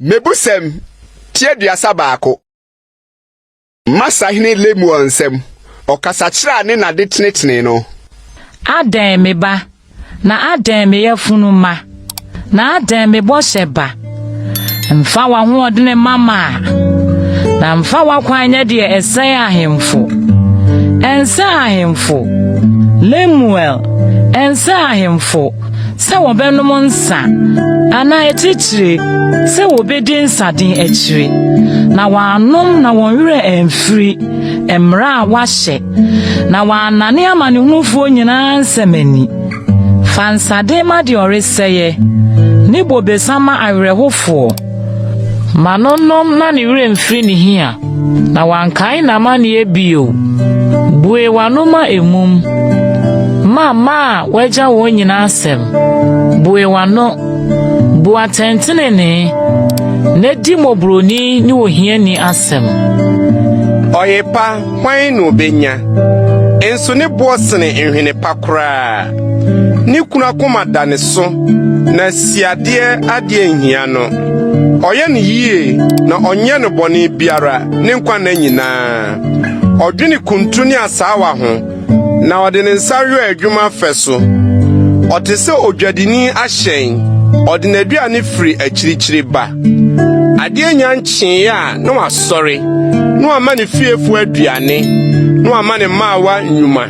Mebusem tie duasa baako. Masa hene Lemuel nsem okasachira ne na de tenetene no. Adan me ba na adan me yafunu ma na adan me bose ba. Mfa wa ho odene mama na mfa wa kwanya de esai ahemfo. Ensa ahemfo Lemuel ensa ahemfo se wo benom nsa ana etichire se wo bedi nsaden achire na wanom na wonwere emfiri emra wahye na wanane amane hunufo nyina nsemani fansade ma de oreseye ni bobesama awerehofo manonom na ne were emfiri ne hia na wankai na mane ebio bue wanoma emum mama weja wo nyina asem bue wano bua tentenene ne di mobroni ni ohia ni asem oyepa hwan no benya enso ne boosene enhwene pakra ni kuna koma dane so na siade ade ehia no oye ne yie na onye no bone biara ne nkwa na nyina odwene kuntu ni asawa ho na ode ne nsawe adwuma feso otese odwadini ahyen ode na aduane firi akirikyiri ba ade nya nkyen ya no asori no ama ne fiefu aduane no ama ne maawa nnwuma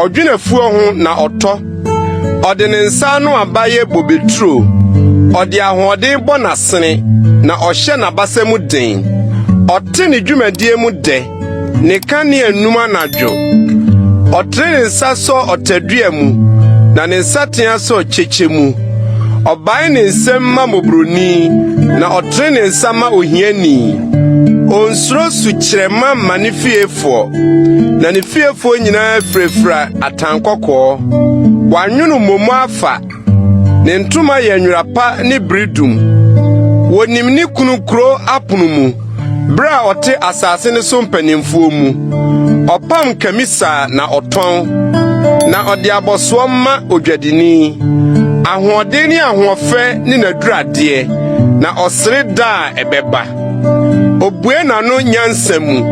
odwene fuo ho na oto ode ne nsa no abaye bobeturo ode ahode bo nasene na ohye na basemu den ote ne dwumadie mu de ne kane anuma nadwo otre nsa so otadua mu na ne nsatea so cheche mu obae ne nsem ma mobroni na otre ne nsa ma ohiani onsuro su kyerema ma ne fiefo na ne fiefo nyina frefra atankokɔ wanwono momu afa ne ntoma ya nwurapa ne bridum wonim ne kunukuro apono mu bra ote asase ne so mpanimfo mu opam kamisa na oton na ode aboso ma odwadini ahoɔden ni ahoɔfɛ ni nadurade na ɔsere da ebeba obue na no nyansamu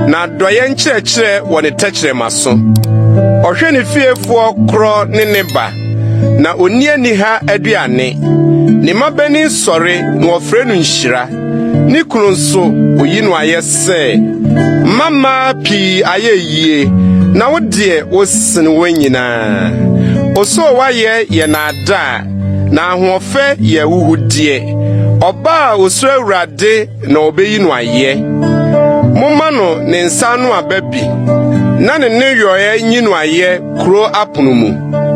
na doye nkyerɛkyerɛ wɔ ne tɛkyerɛma so ɔhwɛ ne fiefo kro ne ne ba na oni ani ha aduane ne mabani sɔre na ɔfrɛ no nhyira ni kunu nso oyi no ayese mama pi ayeyie na wodie wosene wanyina oso waye ye na ada na ahofe ye wuhudie oba osoro awurade na obeyi no aye momma no ne nsa no ababi na ne yoye nyi no aye kuro apono mu